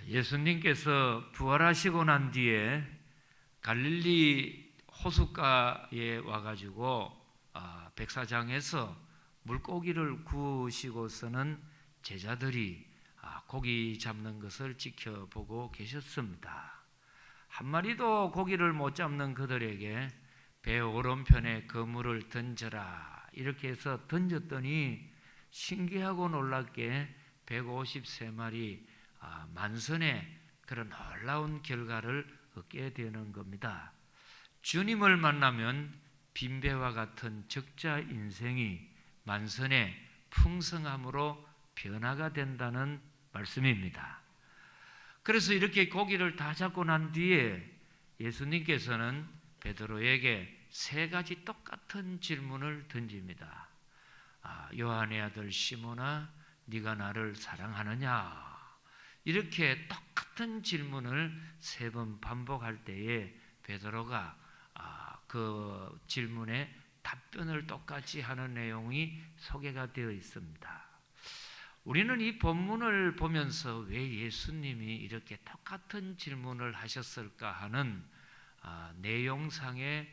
예수님께서 부활하시고 난 뒤에 갈릴리 호숫가에 와가지고 백사장에서 물고기를 구우시고서는 제자들이 고기 잡는 것을 지켜보고 계셨습니다. 한 마리도 고기를 못 잡는 그들에게 배 오른편에 그물을 던져라 이렇게 해서 던졌더니 신기하고 놀랍게 153마리 만선의 그런 놀라운 결과를 얻게 되는 겁니다. 주님을 만나면 빈배와 같은 적자 인생이 만선의 풍성함으로 변화가 된다는 말씀입니다. 그래서 이렇게 고기를 다 잡고 난 뒤에 예수님께서는 베드로에게 세 가지 똑같은 질문을 던집니다. 요한의 아들 시몬아, 네가 나를 사랑하느냐? 이렇게 똑같은 질문을 세 번 반복할 때에 베드로가 그 질문에 답변을 똑같이 하는 내용이 소개가 되어 있습니다. 우리는 이 본문을 보면서 왜 예수님이 이렇게 똑같은 질문을 하셨을까 하는 내용상의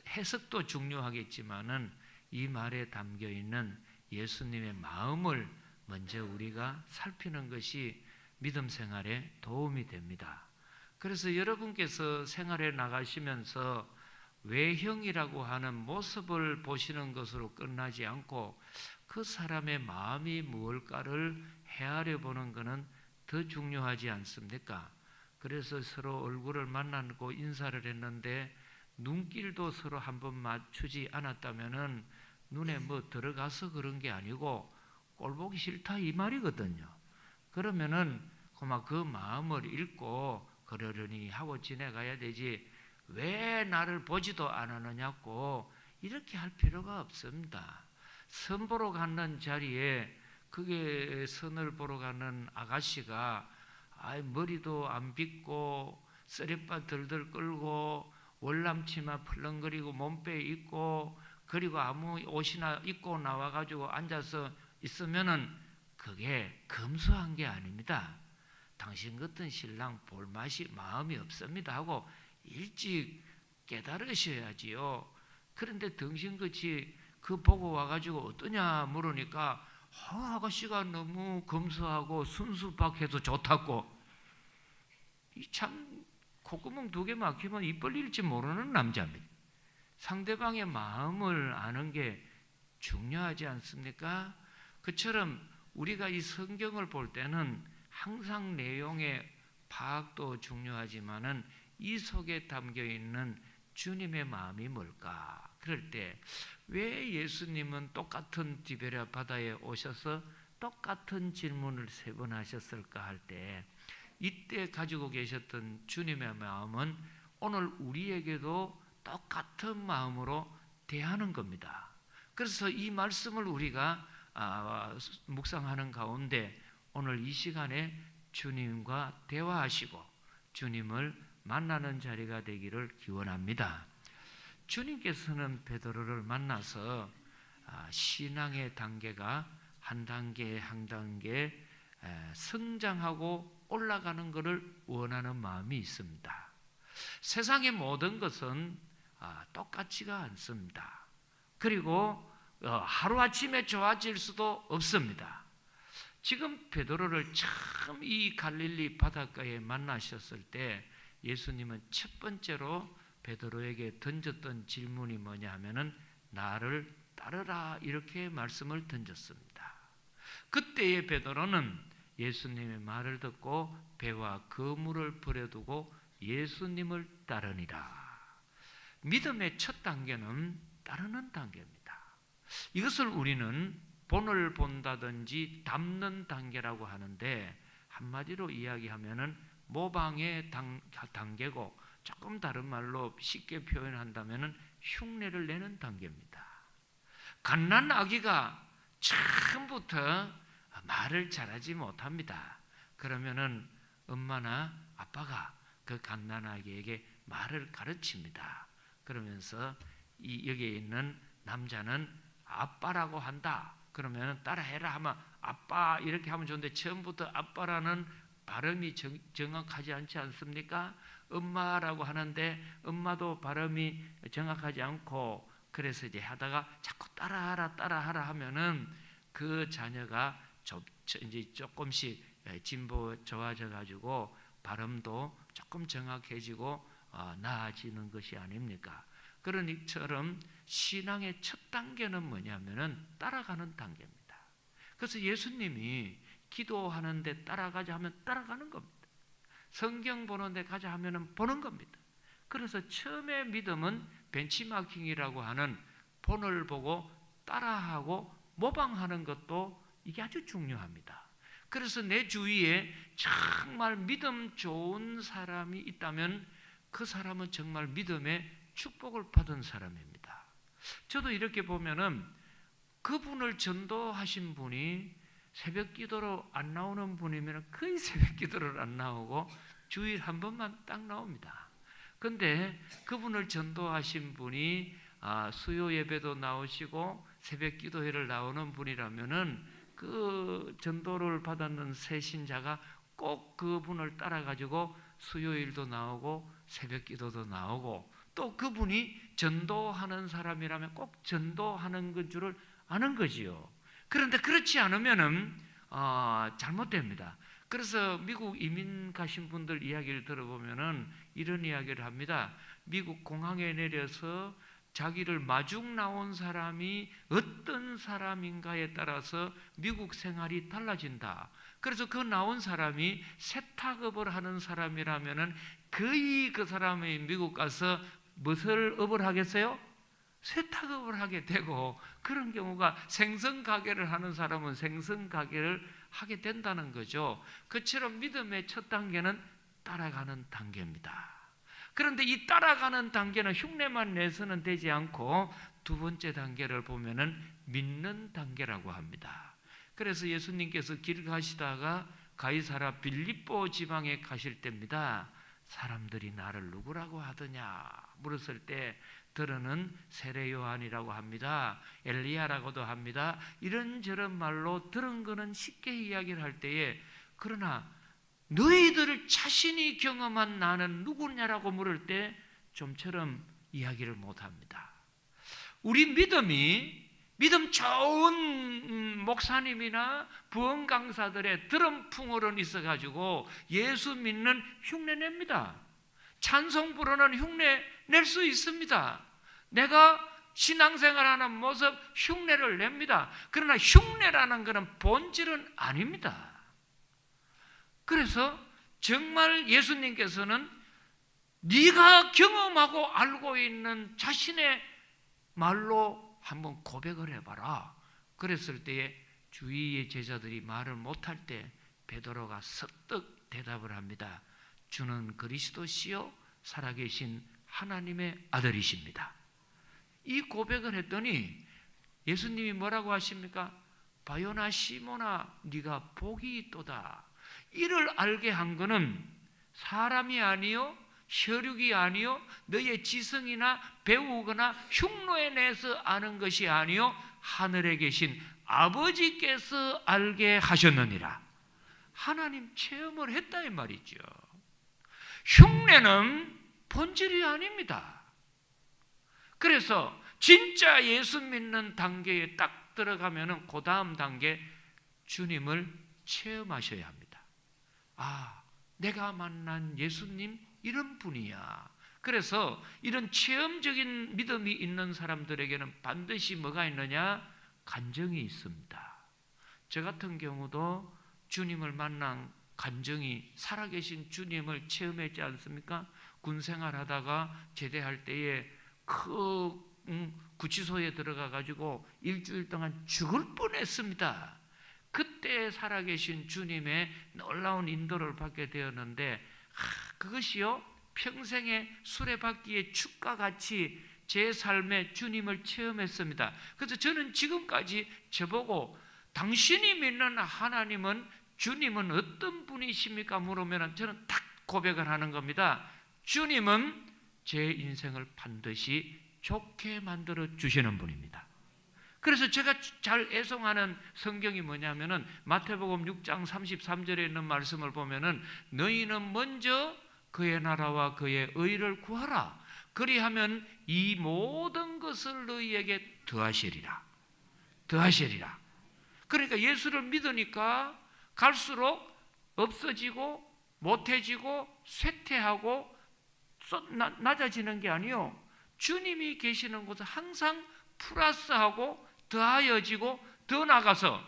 해석도 중요하겠지만은 이 말에 담겨 있는 예수님의 마음을 먼저 우리가 살피는 것이 믿음 생활에 도움이 됩니다. 그래서 여러분께서 생활에 나가시면서 외형이라고 하는 모습을 보시는 것으로 끝나지 않고 그 사람의 마음이 무엇일까를 헤아려 보는 것은 더 중요하지 않습니까? 그래서 서로 얼굴을 만나고 인사를 했는데 눈길도 서로 한번 맞추지 않았다면은 눈에 뭐 들어가서 그런 게 아니고 꼴 보기 싫다 이 말이거든요. 그러면은 그 마음을 읽고 그러려니 하고 지내가야 되지 왜 나를 보지도 않았느냐고 이렇게 할 필요가 없습니다. 선 보러 가는 자리에 그게 선을 보러 가는 아가씨가 머리도 안 빗고 쓰레빠 들들 끌고 월남치마 풀렁거리고 몸빼 입고 그리고 아무 옷이나 입고 나와가지고 앉아서 있으면은 그게 검소한 게 아닙니다. 당신 같은 신랑 볼 맛이 마음이 없습니다 하고 일찍 깨달으셔야지요. 그런데 당신같이 그 보고 와가지고 어떠냐 물으니까 아가씨가 너무 검소하고 순수박해서 좋다고 참 콧구멍 2개 막히면 입 벌릴지 모르는 남자입니다. 상대방의 마음을 아는 게 중요하지 않습니까? 그처럼 우리가 이 성경을 볼 때는 항상 내용의 파악도 중요하지만은 이 속에 담겨 있는 주님의 마음이 뭘까? 그럴 때 왜 예수님은 똑같은 디베랴 바다에 오셔서 똑같은 질문을 3번 하셨을까 할 때 이때 가지고 계셨던 주님의 마음은 오늘 우리에게도 똑같은 마음으로 대하는 겁니다. 그래서 이 말씀을 우리가 묵상하는 가운데 오늘 이 시간에 주님과 대화하시고 주님을 만나는 자리가 되기를 기원합니다. 주님께서는 베드로를 만나서 신앙의 단계가 한 단계 한 단계 성장하고 올라가는 것을 원하는 마음이 있습니다. 세상의 모든 것은 똑같지가 않습니다. 그리고 하루아침에 좋아질 수도 없습니다. 지금 베드로를 처음 이 갈릴리 바닷가에 만나셨을 때 예수님은 첫 번째로 베드로에게 던졌던 질문이 뭐냐 하면은 나를 따르라 이렇게 말씀을 던졌습니다. 그때의 베드로는 예수님의 말을 듣고 배와 그물을 버려두고 예수님을 따르니라. 믿음의 첫 단계는 따르는 단계입니다. 이것을 우리는 본을 본다든지 담는 단계라고 하는데 한마디로 이야기하면은 모방의 단계고 조금 다른 말로 쉽게 표현한다면은 흉내를 내는 단계입니다. 갓난 아기가 처음부터 말을 잘하지 못합니다. 그러면은 엄마나 아빠가 그 갓난 아기에게 말을 가르칩니다. 그러면서 여기에 있는 남자는 아빠라고 한다. 그러면 따라해라 하면 아빠 이렇게 하면 좋은데 처음부터 아빠라는 발음이 정확하지 않지 않습니까? 엄마라고 하는데 엄마도 발음이 정확하지 않고, 그래서 이제 하다가 자꾸 따라하라 하면은 그 자녀가 이제 조금씩 진보 좋아져 가지고 발음도 조금 정확해지고 나아지는 것이 아닙니까? 그런 이처럼 신앙의 첫 단계는 뭐냐면은 따라가는 단계입니다. 그래서 예수님이 기도하는데 따라가자 하면 따라가는 겁니다. 성경 보는데 가자 하면은 보는 겁니다. 그래서 처음에 믿음은 벤치마킹이라고 하는 본을 보고 따라하고 모방하는 것도 이게 아주 중요합니다. 그래서 내 주위에 정말 믿음 좋은 사람이 있다면 그 사람은 정말 믿음의 축복을 받은 사람입니다. 저도 이렇게 보면은 그분을 전도하신 분이 새벽 기도로 안 나오는 분이면 거의 새벽 기도를 안 나오고 주일 한 번만 딱 나옵니다. 근데 그분을 전도하신 분이 수요 예배도 나오시고 새벽 기도회를 나오는 분이라면은 그 전도를 받았는 새 신자가 꼭 그분을 따라 가지고 수요일도 나오고 새벽 기도도 나오고, 또 그분이 전도하는 사람이라면 꼭 전도하는 건 줄을 아는 거지요. 그런데 그렇지 않으면은 잘못됩니다. 그래서 미국 이민 가신 분들 이야기를 들어보면은 이런 이야기를 합니다. 미국 공항에 내려서 자기를 마중 나온 사람이 어떤 사람인가에 따라서 미국 생활이 달라진다. 그래서 그 나온 사람이 세탁업을 하는 사람이라면은 거의 그 사람이 미국 가서 무엇을 업을 하겠어요? 세탁업을 하게 되고, 그런 경우가 생선 가게를 하는 사람은 생선 가게를 하게 된다는 거죠. 그처럼 믿음의 첫 단계는 따라가는 단계입니다. 그런데 이 따라가는 단계는 흉내만 내서는 되지 않고 두 번째 단계를 보면은 믿는 단계라고 합니다. 그래서 예수님께서 길 가시다가 가이사랴 빌립보 지방에 가실 때입니다. 사람들이 나를 누구라고 하더냐 물었을 때 들어는 세례 요한이라고 합니다. 엘리야라고도 합니다. 이런저런 말로 들은 거는 쉽게 이야기를 할 때에, 그러나 너희들 자신이 경험한 나는 누구냐라고 물을 때 좀처럼 이야기를 못합니다. 우리 믿음 좋은 목사님이나 부흥 강사들의 들은 풍어는 있어가지고 예수 믿는 흉내 냅니다. 찬송 부르는 흉내 낼 수 있습니다. 내가 신앙생활하는 모습 흉내를 냅니다. 그러나 흉내라는 것은 본질은 아닙니다. 그래서 정말 예수님께서는 네가 경험하고 알고 있는 자신의 말로 한번 고백을 해봐라. 그랬을 때에 주위의 제자들이 말을 못할 때 베드로가 서뜩 대답을 합니다. 주는 그리스도시요 살아계신 하나님의 아들이십니다. 이 고백을 했더니 예수님이 뭐라고 하십니까? 바요나 시몬아 네가 복이 있도다. 이를 알게 한 것은 사람이 아니요 혈육이 아니요 너의 지성이나 배우거나 흉노에 내서 아는 것이 아니요 하늘에 계신 아버지께서 알게 하셨느니라. 하나님 체험을 했다 이 말이죠. 흉내는 본질이 아닙니다. 그래서 진짜 예수 믿는 단계에 딱 들어가면은 그 다음 단계 주님을 체험하셔야 합니다. 내가 만난 예수님 이런 분이야. 그래서 이런 체험적인 믿음이 있는 사람들에게는 반드시 뭐가 있느냐? 간정이 있습니다. 저 같은 경우도 주님을 만난 간정이, 살아계신 주님을 체험했지 않습니까? 군생활 하다가 제대할 때에 구치소에 들어가 가지고 일주일 동안 죽을 뻔했습니다. 그때 살아계신 주님의 놀라운 인도를 받게 되었는데 그것이요 평생의 수레바퀴의 축과 같이 제 삶에 주님을 체험했습니다. 그래서 저는 지금까지 저보고 당신이 믿는 하나님은, 주님은 어떤 분이십니까? 물으면 저는 딱 고백을 하는 겁니다. 주님은 제 인생을 반드시 좋게 만들어 주시는 분입니다. 그래서 제가 잘 애송하는 성경이 뭐냐면은 마태복음 6장 33절에 있는 말씀을 보면은 너희는 먼저 그의 나라와 그의 의를 구하라. 그리하면 이 모든 것을 너희에게 더하시리라. 더하시리라. 그러니까 예수를 믿으니까 갈수록 없어지고 못해지고 쇠퇴하고 낮아지는 게 아니요, 주님이 계시는 곳은 항상 플러스하고 더하여지고 더 나가서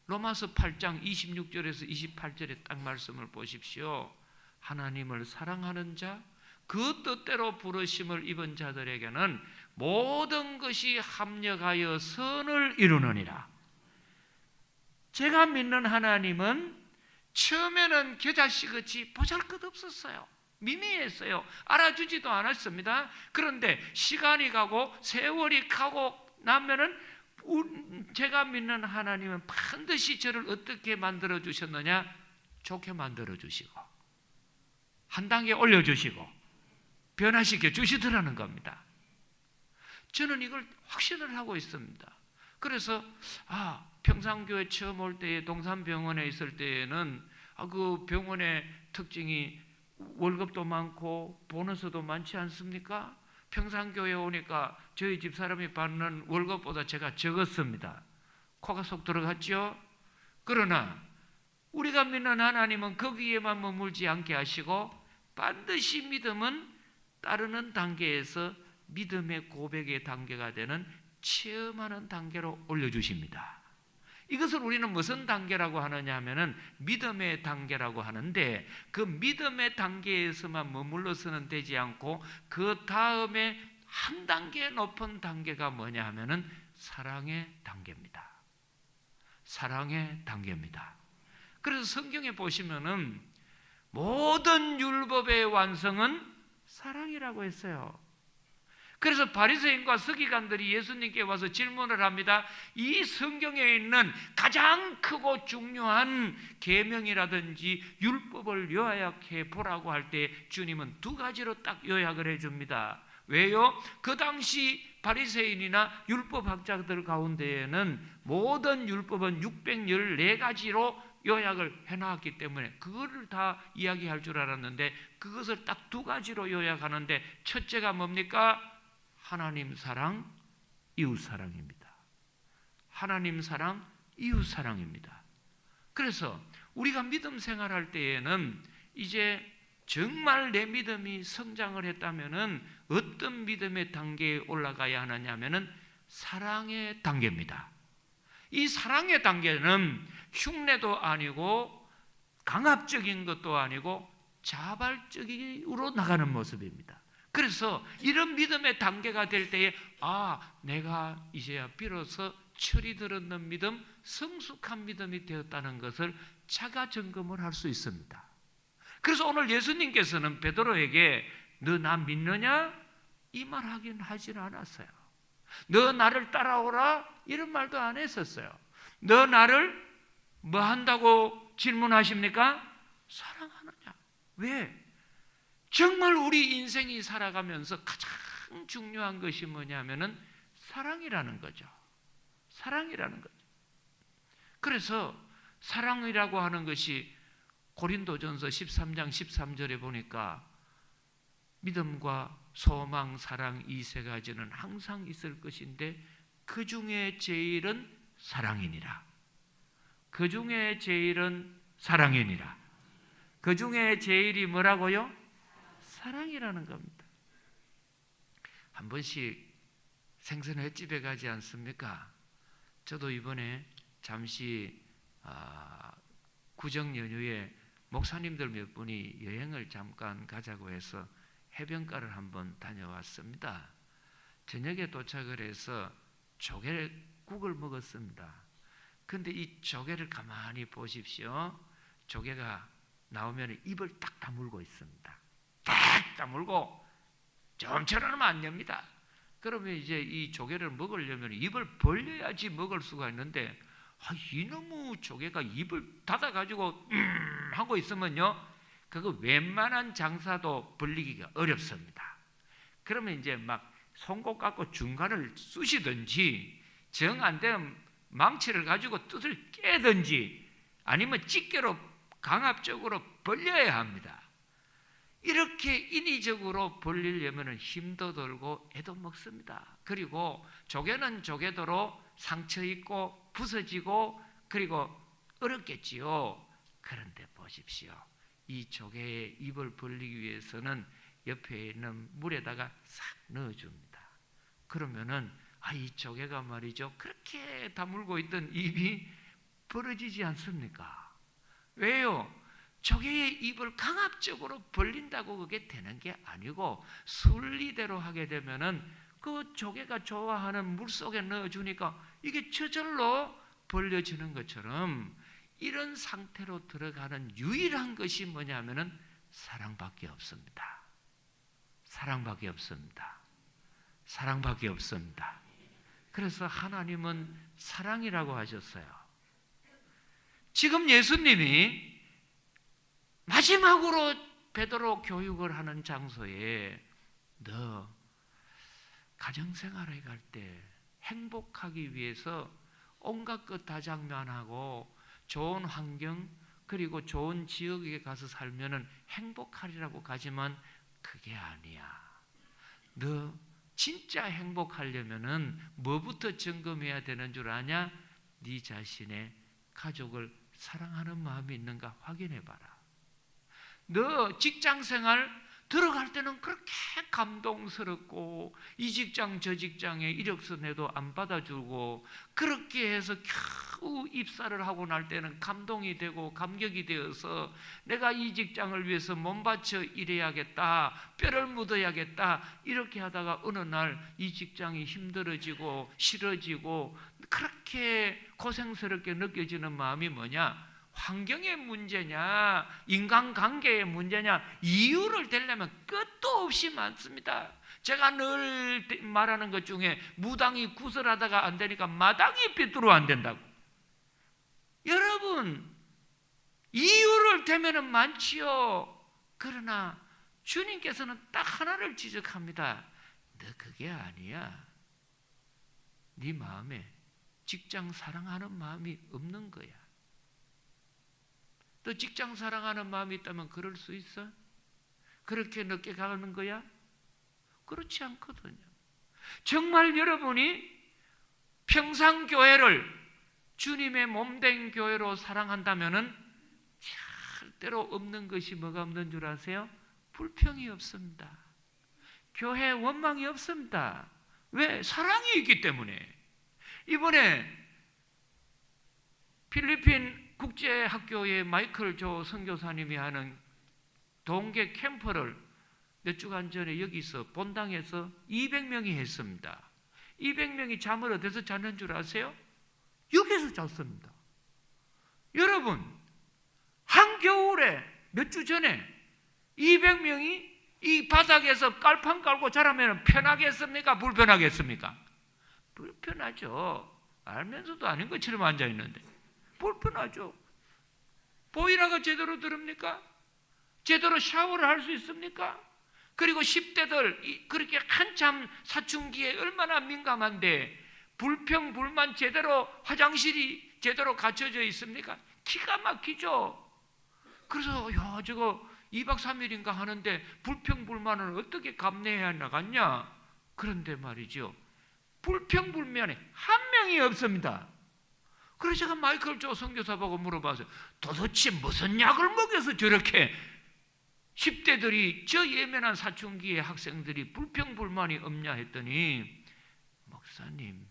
로마서 8장 26절에서 28절의 딱 말씀을 보십시오. 하나님을 사랑하는 자, 그 뜻대로 부르심을 입은 자들에게는 모든 것이 합력하여 선을 이루느니라. 제가 믿는 하나님은 처음에는 겨자씨같이 보잘것없었어요. 미미했어요. 알아주지도 않았습니다. 그런데 시간이 가고 세월이 가고 나면은 제가 믿는 하나님은 반드시 저를 어떻게 만들어 주셨느냐? 좋게 만들어 주시고 한 단계 올려 주시고 변화시켜 주시더라는 겁니다. 저는 이걸 확신을 하고 있습니다. 그래서 평산교회 처음 올 때에 동산병원에 있을 때에는 그 병원의 특징이 월급도 많고 보너스도 많지 않습니까? 평산교회 오니까 저희 집사람이 받는 월급보다 제가 적었습니다. 코가 속 들어갔죠? 그러나 우리가 믿는 하나님은 거기에만 머물지 않게 하시고 반드시 믿음은 따르는 단계에서 믿음의 고백의 단계가 되는 체험하는 단계로 올려주십니다. 이것을 우리는 무슨 단계라고 하느냐 하면은 믿음의 단계라고 하는데, 그 믿음의 단계에서만 머물러서는 되지 않고 그 다음에 한 단계 높은 단계가 뭐냐 하면은 사랑의 단계입니다. 사랑의 단계입니다. 그래서 성경에 보시면은 모든 율법의 완성은 사랑이라고 했어요. 그래서 바리새인과 서기관들이 예수님께 와서 질문을 합니다. 이 성경에 있는 가장 크고 중요한 계명이라든지 율법을 요약해 보라고 할 때 주님은 두 가지로 딱 요약을 해줍니다. 왜요? 그 당시 바리새인이나 율법학자들 가운데에는 모든 율법은 614가지로 요약을 해놨기 때문에 그거를 다 이야기할 줄 알았는데 그것을 딱 두 가지로 요약하는데, 첫째가 뭡니까? 하나님 사랑, 이웃 사랑입니다. 하나님 사랑, 이웃 사랑입니다. 그래서 우리가 믿음 생활할 때에는 이제 정말 내 믿음이 성장을 했다면은 어떤 믿음의 단계에 올라가야 하느냐면은 사랑의 단계입니다. 이 사랑의 단계는 흉내도 아니고 강압적인 것도 아니고 자발적으로 나가는 모습입니다. 그래서 이런 믿음의 단계가 될 때에 내가 이제야 비로소 철이 들었는 믿음, 성숙한 믿음이 되었다는 것을 자가 점검을 할 수 있습니다. 그래서 오늘 예수님께서는 베드로에게 너 나 믿느냐? 이 말 하진 않았어요. 너 나를 따라오라? 이런 말도 안 했었어요. 너 나를 뭐 한다고 질문하십니까? 사랑하느냐? 왜? 정말 우리 인생이 살아가면서 가장 중요한 것이 뭐냐면은 사랑이라는 거죠. 사랑이라는 거죠. 그래서 사랑이라고 하는 것이 고린도전서 13장 13절에 보니까 믿음과 소망, 사랑 이 세 가지는 항상 있을 것인데 그 중에 제일은 사랑이니라. 그 중에 제일은 사랑이니라. 그 중에 제일이 뭐라고요? 사랑이라는 겁니다. 한 번씩 생선 횟집에 가지 않습니까? 저도 이번에 잠시 구정 연휴에 목사님들 몇 분이 여행을 잠깐 가자고 해서 해변가를 한번 다녀왔습니다. 저녁에 도착을 해서 조개국을 먹었습니다. 근데 이 조개를 가만히 보십시오. 조개가 나오면 입을 딱 다물고 있습니다. 딱 다물고 좀처럼 안 됩니다. 그러면 이제 이 조개를 먹으려면 입을 벌려야지 먹을 수가 있는데 이놈의 조개가 입을 닫아가지고 하고 있으면요, 그거 웬만한 장사도 벌리기가 어렵습니다. 그러면 이제 막 송곳 갖고 중간을 쑤시든지 정 안 되면 망치를 가지고 뚜들 깨든지 아니면 집게로 강압적으로 벌려야 합니다. 이렇게 인위적으로 벌리려면 힘도 들고 애도 먹습니다. 그리고 조개는 조개대로 상처 있고 부서지고 그리고 어렵겠지요. 그런데 보십시오. 이 조개의 입을 벌리기 위해서는 옆에 있는 물에다가 싹 넣어줍니다. 그러면은 이 조개가 말이죠, 그렇게 다물고 있던 입이 벌어지지 않습니까? 왜요? 조개의 입을 강압적으로 벌린다고 그게 되는 게 아니고 순리대로 하게 되면은 그 조개가 좋아하는 물 속에 넣어주니까 이게 저절로 벌려지는 것처럼 이런 상태로 들어가는 유일한 것이 뭐냐면은 사랑밖에 없습니다. 사랑밖에 없습니다. 사랑밖에 없습니다. 그래서 하나님은 사랑이라고 하셨어요. 지금 예수님이 마지막으로 베드로 교육을 하는 장소에 너 가정생활에 갈 때 행복하기 위해서 온갖 것 다 장만하고 좋은 환경 그리고 좋은 지역에 가서 살면은 행복하리라고 가지만 그게 아니야. 너 진짜 행복하려면은 뭐부터 점검해야 되는 줄 아냐? 네 자신의 가족을 사랑하는 마음이 있는가 확인해 봐라. 너 직장생활 들어갈 때는 그렇게 감동스럽고 이 직장 저 직장에 이력서 내도 안 받아주고 그렇게 해서 겨우 입사를 하고 날 때는 감동이 되고 감격이 되어서 내가 이 직장을 위해서 몸 바쳐 일해야겠다, 뼈를 묻어야겠다 이렇게 하다가 어느 날 이 직장이 힘들어지고 싫어지고 그렇게 고생스럽게 느껴지는 마음이 뭐냐? 환경의 문제냐 인간관계의 문제냐 이유를 대려면 끝도 없이 많습니다. 제가 늘 말하는 것 중에 무당이 구슬하다가 안 되니까 마당이 삐뚤어 안 된다고. 여러분 이유를 대면은 많지요. 그러나 주님께서는 딱 하나를 지적합니다. 너 그게 아니야. 네 마음에 직장 사랑하는 마음이 없는 거야. 또 직장 사랑하는 마음이 있다면 그럴 수 있어? 그렇게 늦게 가는 거야? 그렇지 않거든요. 정말 여러분이 평상교회를 주님의 몸된 교회로 사랑한다면은 절대로 없는 것이 뭐가 없는 줄 아세요? 불평이 없습니다. 교회 원망이 없습니다. 왜? 사랑이 있기 때문에. 이번에 필리핀 국제학교의 마이클 조 선교사님이 하는 동계 캠프를 몇 주간 전에 여기서 본당에서 200명이 했습니다. 200명이 잠을 어디서 잤는 줄 아세요? 여기서 잤습니다. 여러분 한겨울에 몇 주 전에 200명이 이 바닥에서 깔판 깔고 자라면 편하겠습니까? 불편하겠습니까? 불편하죠. 알면서도 아닌 것처럼 앉아있는데 불편하죠. 보이라가 제대로 들읍니까? 제대로 샤워를 할 수 있습니까? 그리고 10대들 그렇게 한참 사춘기에 얼마나 민감한데 불평, 불만 제대로 화장실이 제대로 갖춰져 있습니까? 기가 막히죠. 그래서 저거 2박 3일인가 하는데 불평, 불만을 어떻게 감내해야 나갔냐? 그런데 말이죠. 불평, 불만이 한 명이 없습니다. 그래서 제가 마이클 조 선교사 보고 물어봤어요. 도대체 무슨 약을 먹여서 저렇게 10대들이 저 예민한 사춘기의 학생들이 불평불만이 없냐 했더니 목사님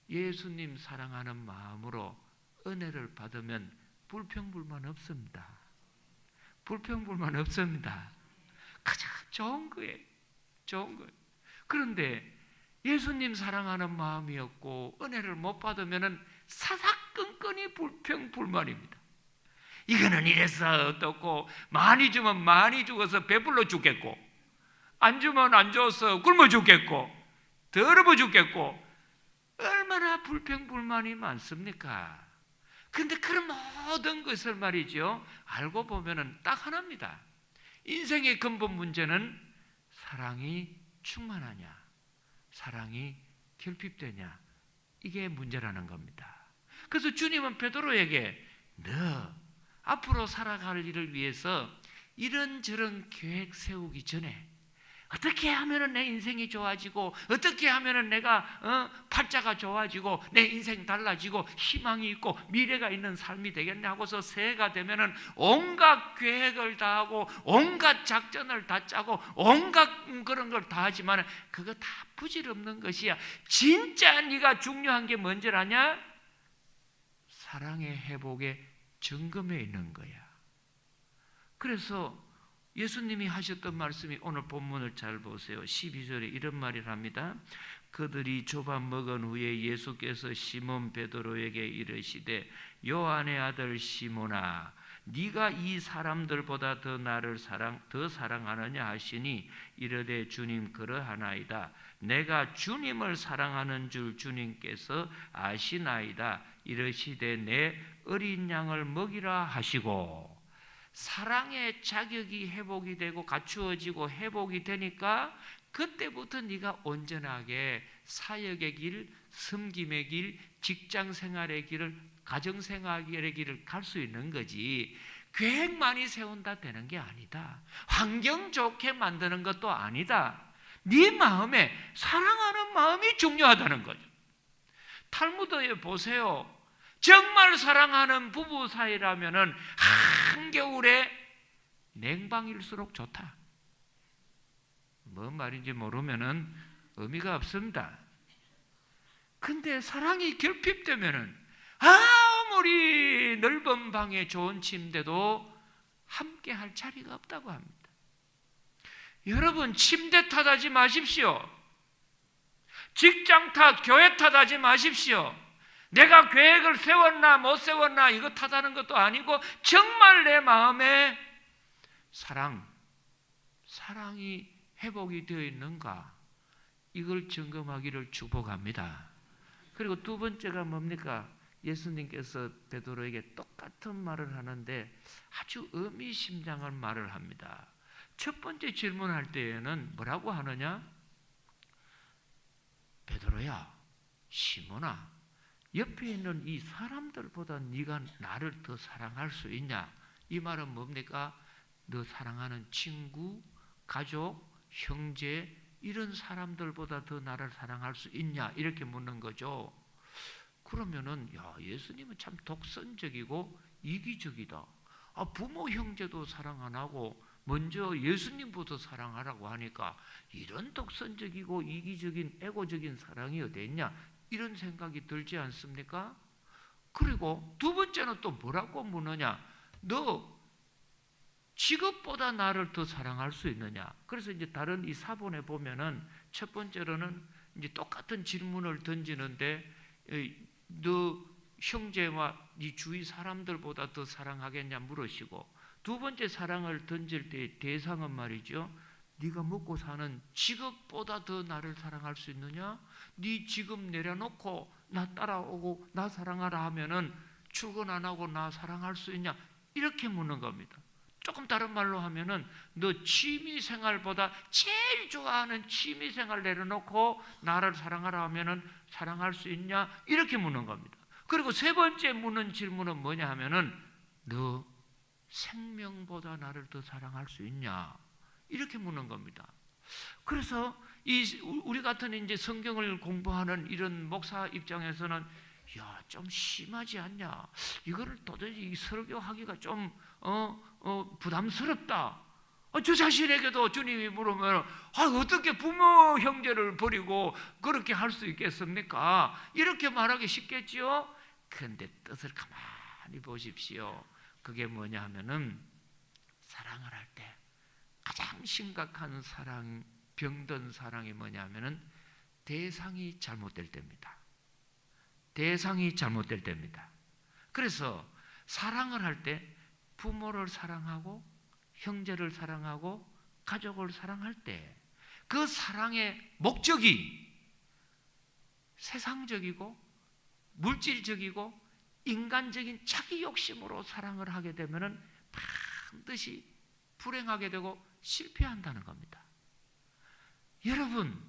예수님 사랑하는 마음으로 은혜를 받으면 불평불만 없습니다. 불평불만 없습니다. 가장 좋은 거예요. 좋은 거예요. 그런데 예수님 사랑하는 마음이었고 은혜를 못 받으면 사사건건이 불평불만입니다. 이거는 이래서 어떻고 많이 주면 많이 죽어서 배불러 죽겠고 안 주면 안 줘서 굶어 죽겠고 더러워 죽겠고 얼마나 불평불만이 많습니까? 그런데 그런 모든 것을 말이죠 알고 보면 딱 하나입니다. 인생의 근본 문제는 사랑이 충만하냐 사랑이 결핍되냐 이게 문제라는 겁니다. 그래서 주님은 베드로에게 너 앞으로 살아갈 일을 위해서 이런저런 계획 세우기 전에 어떻게 하면 내 인생이 좋아지고 어떻게 하면 내가 팔자가 좋아지고 내 인생 달라지고 희망이 있고 미래가 있는 삶이 되겠네 하고서 새해가 되면 온갖 계획을 다 하고 온갖 작전을 다 짜고 온갖 그런 걸 다 하지만 그거 다 부질없는 것이야. 진짜 네가 중요한 게 뭔지 아냐? 사랑의 회복의 점검에 있는 거야. 그래서 예수님이 하셨던 말씀이 오늘 본문을 잘 보세요. 12절에 이런 말을 합니다. 그들이 조밥 먹은 후에 예수께서 시몬 베드로에게 이르시되 요한의 아들 시몬아 네가 이 사람들보다 더 나를 더 사랑하느냐 하시니 이르되 주님 그러하나이다. 내가 주님을 사랑하는 줄 주님께서 아시나이다. 이르시되 내 어린 양을 먹이라 하시고 사랑의 자격이 회복이 되고 갖추어지고 회복이 되니까 그때부터 네가 온전하게 사역의 길, 섬김의 길, 직장생활의 길을, 가정생활의 길을 갈 수 있는 거지. 계획 많이 세운다 되는 게 아니다. 환경 좋게 만드는 것도 아니다. 네 마음에 사랑하는 마음이 중요하다는 거죠. 탈무드에 보세요. 정말 사랑하는 부부 사이라면은 한겨울에 냉방일수록 좋다. 뭔 말인지 모르면은 의미가 없습니다. 근데 사랑이 결핍되면은 아무리 넓은 방에 좋은 침대도 함께 할 자리가 없다고 합니다. 여러분 침대 탓하지 마십시오. 직장 탓, 교회 탓하지 마십시오. 내가 계획을 세웠나 못 세웠나 이거 탓하는 것도 아니고 정말 내 마음에 사랑이 회복이 되어 있는가 이걸 점검하기를 축복합니다. 그리고 두 번째가 뭡니까? 예수님께서 베드로에게 똑같은 말을 하는데 아주 의미심장한 말을 합니다. 첫 번째 질문할 때에는 뭐라고 하느냐? 베드로야, 시몬아, 옆에 있는 이 사람들보다 네가 나를 더 사랑할 수 있냐? 이 말은 뭡니까? 너 사랑하는 친구, 가족, 형제 이런 사람들보다 더 나를 사랑할 수 있냐? 이렇게 묻는 거죠. 그러면은 예수님은 참 독선적이고 이기적이다. 부모 형제도 사랑 안 하고 먼저 예수님부터 사랑하라고 하니까 이런 독선적이고 이기적인 에고적인 사랑이 어디 있냐? 이런 생각이 들지 않습니까? 그리고 두 번째는 또 뭐라고 묻느냐? 너 직업보다 나를 더 사랑할 수 있느냐? 그래서 이제 다른 이 사본에 보면은 첫 번째로는 이제 똑같은 질문을 던지는데 너 형제와 네 주위 사람들보다 더 사랑하겠냐 물으시고 두 번째 사랑을 던질 때 대상은 말이죠. 네가 먹고 사는 직업보다 더 나를 사랑할 수 있느냐? 네 직업 내려놓고 나 따라오고 나 사랑하라 하면은 출근 안 하고 나 사랑할 수 있냐? 이렇게 묻는 겁니다. 조금 다른 말로 하면은 너 취미생활보다 제일 좋아하는 취미생활 내려놓고 나를 사랑하라 하면은 사랑할 수 있냐? 이렇게 묻는 겁니다. 그리고 세 번째 묻는 질문은 뭐냐 하면은 너 생명보다 나를 더 사랑할 수 있냐? 이렇게 묻는 겁니다. 그래서 우리 같은 이제 성경을 공부하는 이런 목사 입장에서는 좀 심하지 않냐? 이거를 도저히 설교하기가 좀 부담스럽다. 저 자신에게도 주님이 물으면 어떻게 부모 형제를 버리고 그렇게 할 수 있겠습니까? 이렇게 말하기 쉽겠지요. 그런데 뜻을 가만히 보십시오. 그게 뭐냐 하면은 사랑을 할 때 가장 심각한 사랑, 병든 사랑이 뭐냐 하면은 대상이 잘못될 때입니다. 대상이 잘못될 때입니다. 그래서 사랑을 할 때 부모를 사랑하고 형제를 사랑하고 가족을 사랑할 때 그 사랑의 목적이 세상적이고 물질적이고 인간적인 자기 욕심으로 사랑을 하게 되면은 반드시 불행하게 되고 실패한다는 겁니다. 여러분,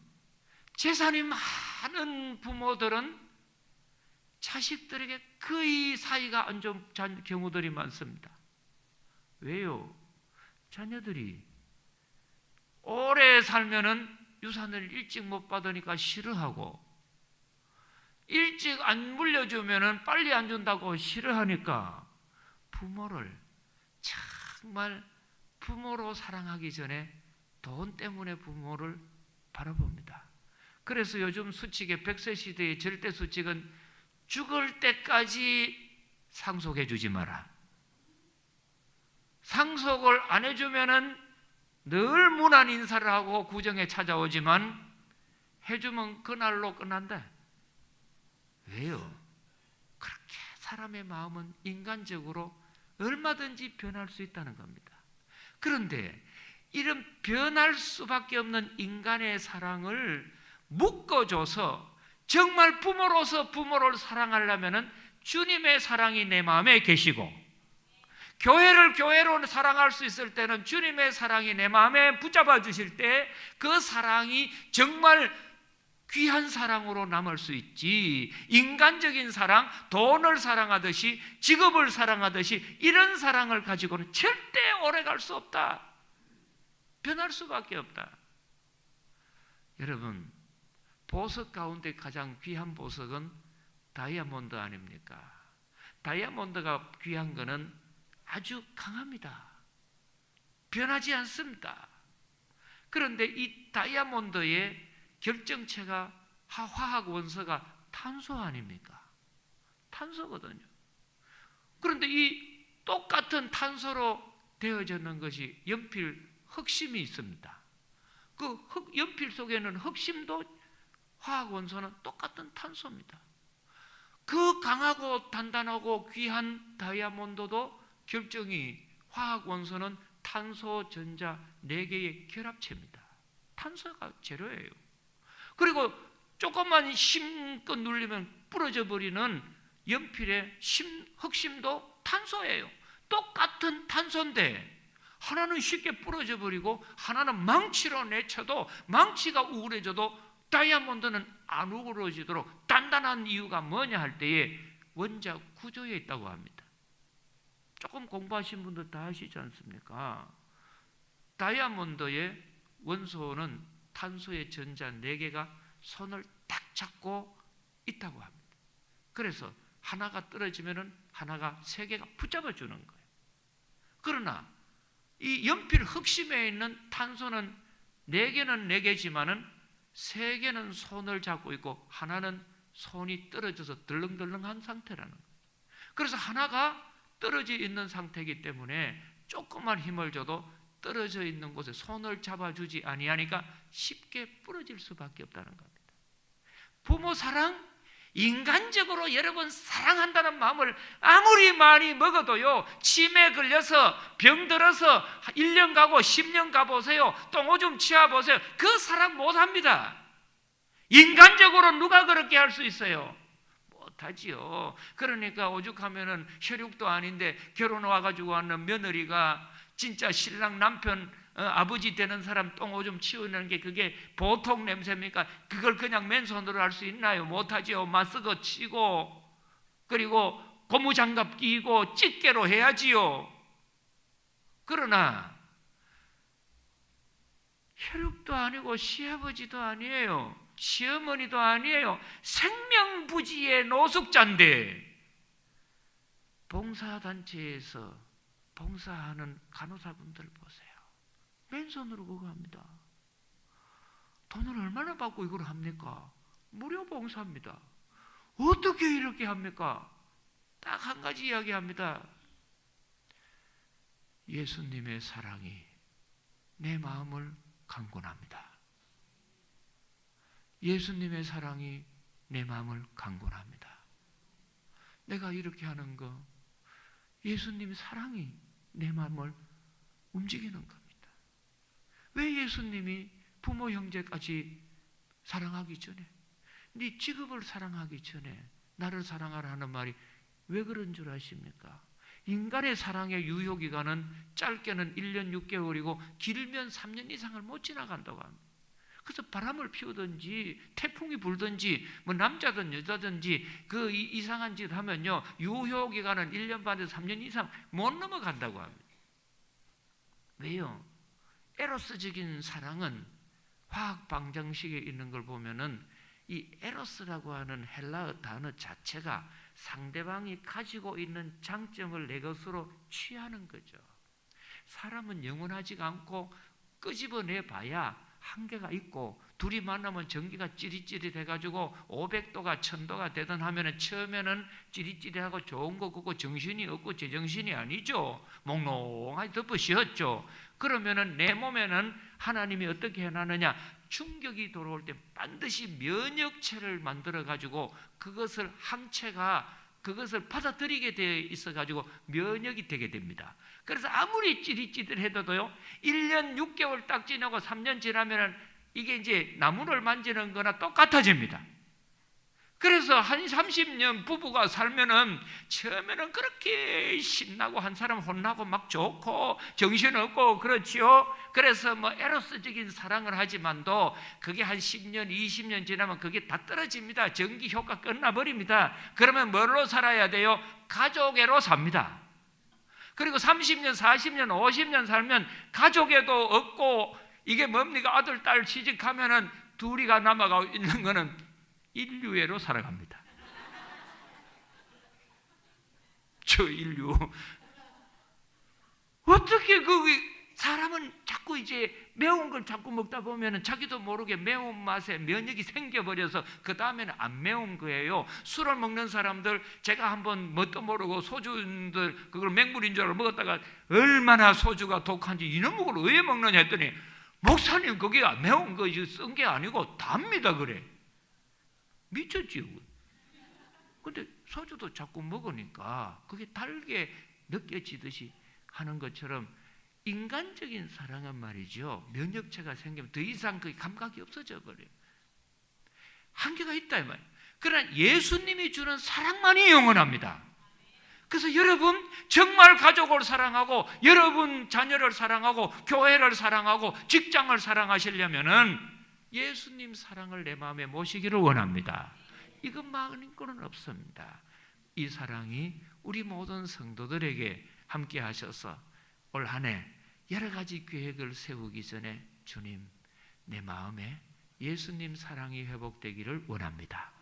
재산이 많은 부모들은 자식들에게 거의 사이가 안 좋은 경우들이 많습니다. 왜요? 자녀들이 오래 살면은 유산을 일찍 못 받으니까 싫어하고, 일찍 안 물려주면은 빨리 안 준다고 싫어하니까 부모를 정말 부모로 사랑하기 전에 돈 때문에 부모를 바라봅니다. 그래서 요즘 수칙의 100세 시대의 절대 수칙은 죽을 때까지 상속해 주지 마라. 상속을 안 해주면은 늘 무난 인사를 하고 구정에 찾아오지만 해주면 그날로 끝난다. 왜요? 그렇게 사람의 마음은 인간적으로 얼마든지 변할 수 있다는 겁니다. 그런데 이런 변할 수밖에 없는 인간의 사랑을 묶어줘서 정말 부모로서 부모를 사랑하려면 주님의 사랑이 내 마음에 계시고, 교회를 교회로 사랑할 수 있을 때는 주님의 사랑이 내 마음에 붙잡아 주실 때 그 사랑이 정말 귀한 사랑으로 남을 수 있지, 인간적인 사랑, 돈을 사랑하듯이 직업을 사랑하듯이 이런 사랑을 가지고는 절대 오래 갈 수 없다. 변할 수밖에 없다. 여러분, 보석 가운데 가장 귀한 보석은 다이아몬드 아닙니까? 다이아몬드가 귀한 거는 아주 강합니다. 변하지 않습니다. 그런데 이 다이아몬드의 결정체가 화학 원소가 탄소 아닙니까? 탄소거든요. 그런데 이 똑같은 탄소로 되어지는 것이 연필 흑심이 있습니다. 그 연필 속에는 흑심도 화학 원소는 똑같은 탄소입니다. 그 강하고 단단하고 귀한 다이아몬드도 결정이 화학 원소는 탄소 전자 4개의 결합체입니다. 탄소가 재료예요. 그리고 조금만 힘껏 눌리면 부러져 버리는 연필의 흑심도 탄소예요. 똑같은 탄소인데 하나는 쉽게 부러져 버리고 하나는 망치로 내쳐도, 망치가 우울해져도 다이아몬드는 안 우울해지도록 단단한 이유가 뭐냐 할 때에 원자 구조에 있다고 합니다. 조금 공부하신 분들 다 아시지 않습니까? 다이아몬드의 원소는 탄소의 전자 4개가 손을 딱 잡고 있다고 합니다. 그래서 하나가 떨어지면 하나가 3개가 붙잡아 주는 거예요. 그러나 이 연필 흑심에 있는 탄소는 4개는 4개지만은 3개는 손을 잡고 있고 하나는 손이 떨어져서 덜렁덜렁한 상태라는 거예요. 그래서 하나가 떨어져 있는 상태이기 때문에 조금만 힘을 줘도 떨어져 있는 곳에 손을 잡아주지 아니하니까 쉽게 부러질 수밖에 없다는 겁니다. 부모 사랑, 인간적으로 여러분 사랑한다는 마음을 아무리 많이 먹어도요, 치매에 걸려서 병들어서 1년 가고 10년 가보세요. 똥오줌 치워보세요. 그 사랑 못합니다. 인간적으로 누가 그렇게 할 수 있어요? 못하지요. 그러니까 오죽하면은 혈육도 아닌데 결혼 와가지고 왔는 며느리가 진짜 신랑 남편 아버지 되는 사람 똥오줌 치우는 게 그게 보통 냄새입니까? 그걸 그냥 맨손으로 할 수 있나요? 못하지요. 맞서거 치고 그리고 고무장갑 끼고 집게로 해야지요. 그러나 혈육도 아니고 시아버지도 아니에요. 시어머니도 아니에요. 생명부지의 노숙자인데 봉사단체에서 봉사하는 간호사분들 보세요. 맨손으로 그거 합니다. 돈을 얼마나 받고 이걸 합니까? 무료 봉사합니다. 어떻게 이렇게 합니까? 딱 한 가지 이야기합니다. 예수님의 사랑이 내 마음을 강권합니다. 예수님의 사랑이 내 마음을 강권합니다. 내가 이렇게 하는 거, 예수님의 사랑이 내 마음을 움직이는 겁니다. 왜 예수님이 부모 형제까지 사랑하기 전에, 네 직업을 사랑하기 전에 나를 사랑하라 하는 말이 왜 그런 줄 아십니까? 인간의 사랑의 유효기간은 짧게는 1년 6개월이고 길면 3년 이상을 못 지나간다고 합니다. 그래서 바람을 피우든지 태풍이 불든지 뭐 남자든 여자든지 그 이상한 짓 하면요, 유효기간은 1년 반에서 3년 이상 못 넘어간다고 합니다. 왜요? 에로스적인 사랑은 화학 방정식에 있는 걸 보면은 이 에로스라고 하는 헬라어 단어 자체가 상대방이 가지고 있는 장점을 내 것으로 취하는 거죠. 사람은 영원하지가 않고 끄집어내 봐야 한계가 있고, 둘이 만나면 전기가 찌릿찌릿해가지고 500도가 1000도가 되든 하면은 처음에는 찌릿찌릿하고 좋은 거 그거 정신이 없고 제정신이 아니죠. 몽롱하게 덮으셨죠. 그러면은 내 몸에는 하나님이 어떻게 해놨느냐, 충격이 들어올 때 반드시 면역체를 만들어가지고 그것을 항체가 그것을 받아들이게 되어 있어가지고 면역이 되게 됩니다. 그래서 아무리 찌릿찌릿해도요, 1년 6개월 딱 지나고 3년 지나면은 이게 이제 나무를 만지는 거나 똑같아집니다. 그래서 한 30년 부부가 살면은 처음에는 그렇게 신나고 한 사람 혼나고 막 좋고 정신없고 그렇지요. 그래서 뭐 에로스적인 사랑을 하지만도 그게 한 10년 20년 지나면 그게 다 떨어집니다. 전기 효과 끝나버립니다. 그러면 뭘로 살아야 돼요? 가족애로 삽니다. 그리고 30년 40년 50년 살면 가족애도 없고, 이게 뭡니까? 아들 딸 취직하면은 둘이가 남아가 있는 거는 인류애로 살아갑니다. 저 인류 어떻게 사람은 자꾸 이제 매운 걸 자꾸 먹다 보면은 자기도 모르게 매운맛에 면역이 생겨버려서 그 다음에는 안 매운 거예요. 술을 먹는 사람들, 제가 한번 뭣도 모르고 소주들 그걸 맹물인 줄 알고 먹었다가 얼마나 소주가 독한지 이놈의 걸 왜 먹느냐 했더니, 목사님 그게 매운 거 쓴 게 아니고 답니다 그래. 미쳤지요. 근데 소주도 자꾸 먹으니까 그게 달게 느껴지듯이 하는 것처럼 인간적인 사랑은 말이죠, 면역체가 생기면 더 이상 그 감각이 없어져 버려요. 한계가 있다 이 말이에요. 그러나 예수님이 주는 사랑만이 영원합니다. 그래서 여러분 정말 가족을 사랑하고 여러분 자녀를 사랑하고 교회를 사랑하고 직장을 사랑하시려면은 예수님 사랑을 내 마음에 모시기를 원합니다. 이것만은 없습니다. 이 사랑이 우리 모든 성도들에게 함께 하셔서 올 한 해 여러 가지 계획을 세우기 전에 주님, 내 마음에 예수님 사랑이 회복되기를 원합니다.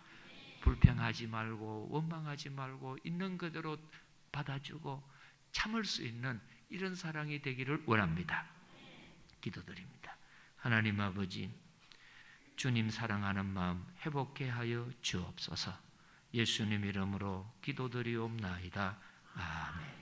불평하지 말고 원망하지 말고 있는 그대로 받아주고 참을 수 있는 이런 사랑이 되기를 원합니다. 기도드립니다. 하나님 아버지, 주님 사랑하는 마음 회복케 하여 주옵소서. 예수님 이름으로 기도드리옵나이다. 아멘.